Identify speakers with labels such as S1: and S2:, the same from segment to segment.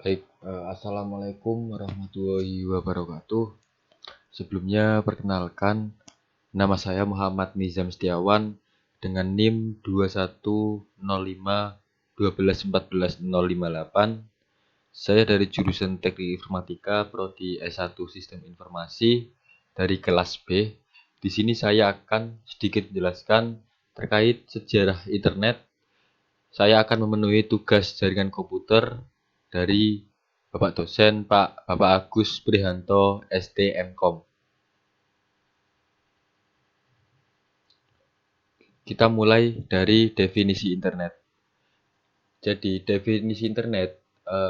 S1: Baik, assalamualaikum warahmatullahi wabarakatuh. Sebelumnya perkenalkan, nama saya Muhammad Nizam Setiawan dengan NIM 2105 1241058. Saya dari jurusan Teknik Informatika Prodi S1 Sistem Informasi dari kelas B. Di sini saya akan sedikit menjelaskan terkait sejarah internet. Saya akan memenuhi tugas jaringan komputer dari Bapak dosen Bapak Agus Prihanto STMkom. Kita mulai dari definisi internet. Jadi definisi internet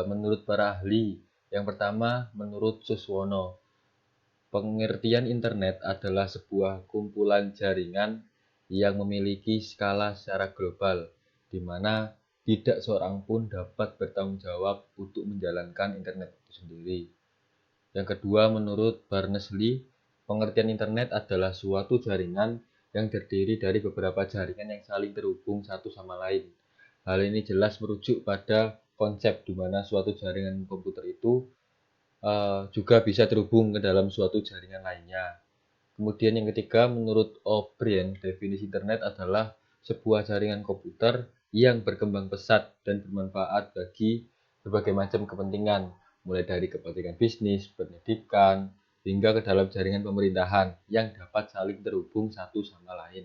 S1: menurut para ahli, yang pertama menurut Suswono, pengertian internet adalah sebuah kumpulan jaringan yang memiliki skala secara global, di mana tidak seorang pun dapat bertanggung jawab untuk menjalankan internet itu sendiri. Yang kedua, menurut Berners-Lee, pengertian internet adalah suatu jaringan yang terdiri dari beberapa jaringan yang saling terhubung satu sama lain. Hal ini jelas merujuk pada konsep di mana suatu jaringan komputer itu juga bisa terhubung ke dalam suatu jaringan lainnya. Kemudian yang ketiga, menurut O'Brien, definisi internet adalah sebuah jaringan komputer yang berkembang pesat dan bermanfaat bagi berbagai macam kepentingan, mulai dari kepentingan bisnis, pendidikan, hingga ke dalam jaringan pemerintahan yang dapat saling terhubung satu sama lain.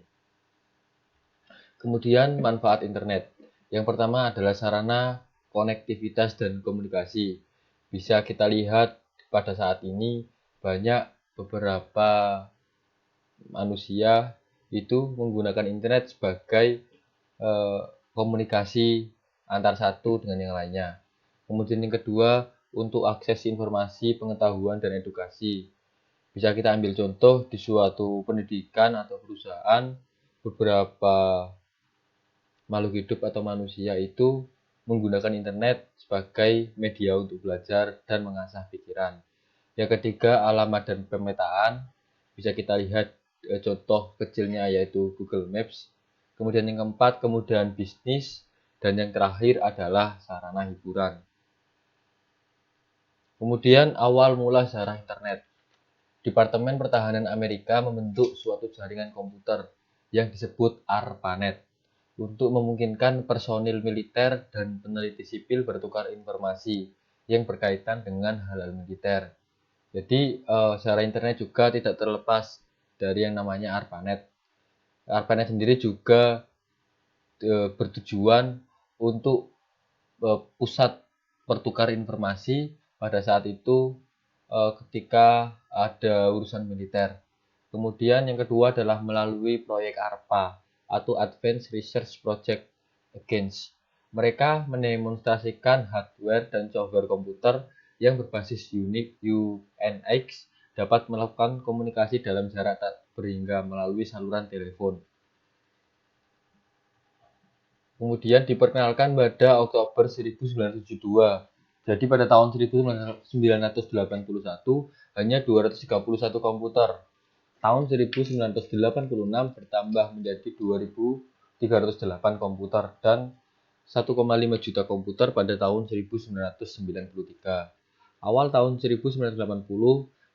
S1: Kemudian manfaat internet. Yang pertama adalah sarana konektivitas dan komunikasi. Bisa kita lihat pada saat ini banyak beberapa manusia itu menggunakan internet sebagai komunikasi antar satu dengan yang lainnya. Kemudian yang kedua, untuk akses informasi, pengetahuan, dan edukasi. Bisa kita ambil contoh di suatu pendidikan atau perusahaan, beberapa makhluk hidup atau manusia itu menggunakan internet sebagai media untuk belajar dan mengasah pikiran. Yang ketiga, alamat dan pemetaan. Bisa kita lihat contoh kecilnya yaitu Google Maps. Kemudian yang keempat, kemudahan bisnis. Dan yang terakhir adalah sarana hiburan. Kemudian awal mula sejarah internet. Departemen Pertahanan Amerika membentuk suatu jaringan komputer yang disebut ARPANET untuk memungkinkan personil militer dan peneliti sipil bertukar informasi yang berkaitan dengan hal-hal militer. Jadi secara internet juga tidak terlepas dari yang namanya ARPANET. ARPANET sendiri juga bertujuan untuk pusat pertukar informasi pada saat itu ketika ada urusan militer. Kemudian yang kedua adalah melalui proyek ARPA atau Advanced Research Project Against. Mereka mendemonstrasikan hardware dan software komputer yang berbasis UNIX dapat melakukan komunikasi dalam jarak tak berhingga melalui saluran telepon. Kemudian diperkenalkan pada Oktober 1972. Jadi pada tahun 1981 hanya 231 komputer. Tahun 1986 bertambah menjadi 2.308 komputer dan 1,5 juta komputer pada tahun 1993. Awal tahun 1980,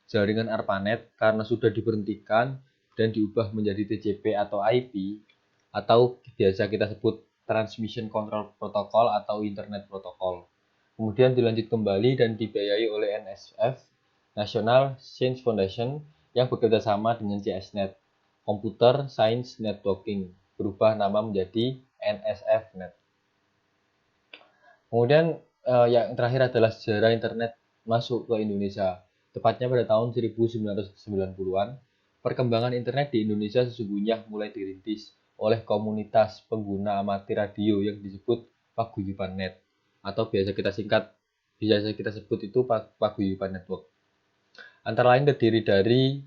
S1: jaringan ARPANET karena sudah diberhentikan dan diubah menjadi TCP atau IP atau biasa kita sebut Transmission Control Protocol atau Internet Protocol. Kemudian dilanjut kembali dan dibiayai oleh NSF, National Science Foundation, yang bekerja sama dengan CSNet, Computer Science Networking, berubah nama menjadi NSFNet. Kemudian yang terakhir adalah sejarah internet masuk ke Indonesia. Tepatnya pada tahun 1990-an, perkembangan internet di Indonesia sesungguhnya mulai dirintis oleh komunitas pengguna amatir radio yang disebut Paguyuban Net atau biasa kita sebut itu Paguyuban Network. Antara lain terdiri dari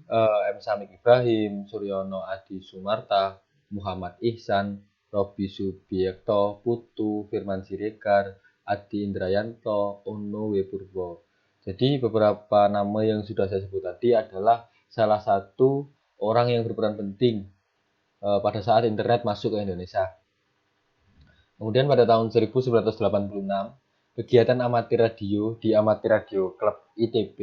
S1: M. Samik Ibrahim, Suryono Adi Sumarta, Muhammad Ihsan, Robi Subiekto, Putu, Firman Siregar, Adi Indrayanto, Ono Wepurbo. Jadi beberapa nama yang sudah saya sebut tadi adalah salah satu orang yang berperan penting pada saat internet masuk ke Indonesia. Kemudian pada tahun 1986, Kegiatan amatir radio di Amatir Radio Club ITB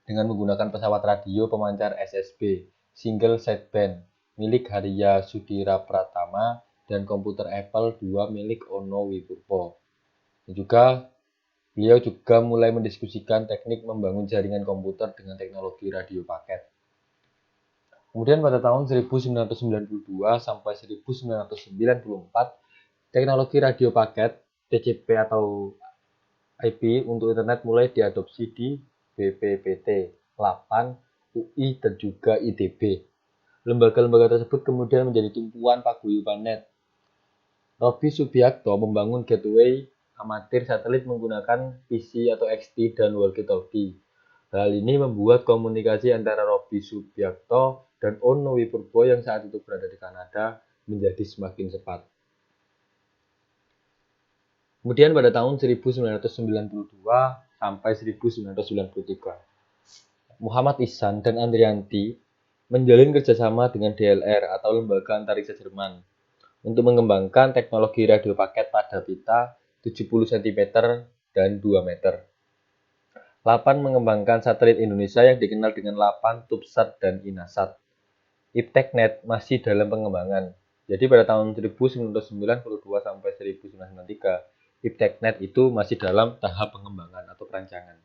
S1: dengan menggunakan pesawat radio pemancar SSB single sideband milik Haria Sudira Pratama dan komputer Apple II milik Ono Wipurpo. Juga beliau juga mulai mendiskusikan teknik membangun jaringan komputer dengan teknologi radio paket. Kemudian pada tahun 1992 sampai 1994, teknologi radio paket TCP atau IP untuk internet mulai diadopsi di BPPT, LAPAN, UI, dan juga ITB. Lembaga-lembaga tersebut kemudian menjadi tumpuan paguyuban net. Robby Subiakto membangun gateway amatir satelit menggunakan PC atau XT dan walkie-talkie. Hal ini membuat komunikasi antara Robby Subiakto dan Ono Wipurpo yang saat itu berada di Kanada menjadi semakin cepat. Kemudian pada tahun 1992 sampai 1993, Muhammad Ihsan dan Andrianti menjalin kerjasama dengan DLR atau Lembaga Antariksa Jerman untuk mengembangkan teknologi radio paket pada pita 70 cm dan 2 meter. LAPAN mengembangkan satelit Indonesia yang dikenal dengan LAPAN, TUBSAT, dan INASAT. IPTECnet masih dalam pengembangan. Jadi pada tahun 1992 sampai 1993, IPTECnet itu masih dalam tahap pengembangan atau perancangan.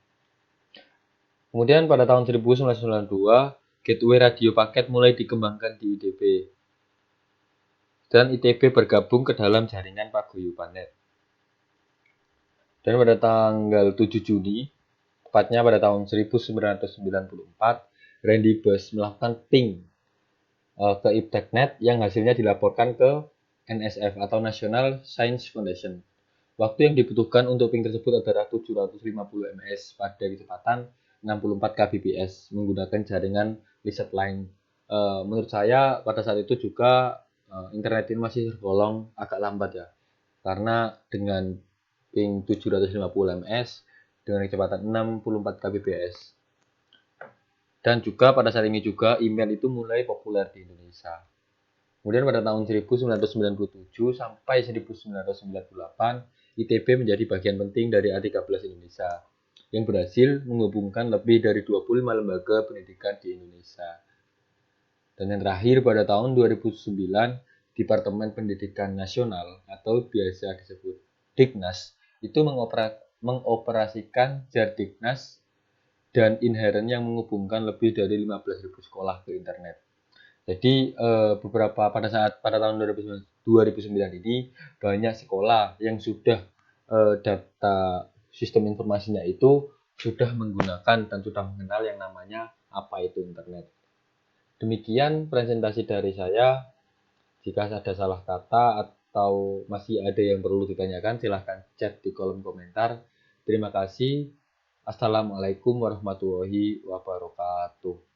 S1: Kemudian pada tahun 1992, gateway radio paket mulai dikembangkan di ITB. Dan ITB bergabung ke dalam jaringan paguyuban net. Dan pada tanggal 7 Juni, tepatnya pada tahun 1994, Randy Buss melakukan ping ke IPTECnet yang hasilnya dilaporkan ke NSF atau National Science Foundation. Waktu yang dibutuhkan untuk ping tersebut adalah 750 ms pada kecepatan 64 kbps menggunakan jaringan Lizard Line. Menurut saya pada saat itu juga internet ini masih tergolong agak lambat ya, karena dengan ping 750 ms dengan kecepatan 64 kbps. Dan juga pada saat ini juga email itu mulai populer di Indonesia. Kemudian pada tahun 1997 sampai 1998, ITB menjadi bagian penting dari A13 Indonesia yang berhasil menghubungkan lebih dari 25 lembaga pendidikan di Indonesia. Dan yang terakhir pada tahun 2009, Departemen Pendidikan Nasional atau biasa disebut Diknas itu mengoperasikan Jardiknas dan Inherent yang menghubungkan lebih dari 15.000 sekolah ke internet. Jadi pada tahun 2009 ini banyak sekolah yang sudah data sistem informasinya itu sudah menggunakan dan sudah mengenal yang namanya apa itu internet. Demikian presentasi dari saya. Jika ada salah kata atau masih ada yang perlu ditanyakan, silahkan chat di kolom komentar. Terima kasih. Assalamualaikum warahmatullahi wabarakatuh.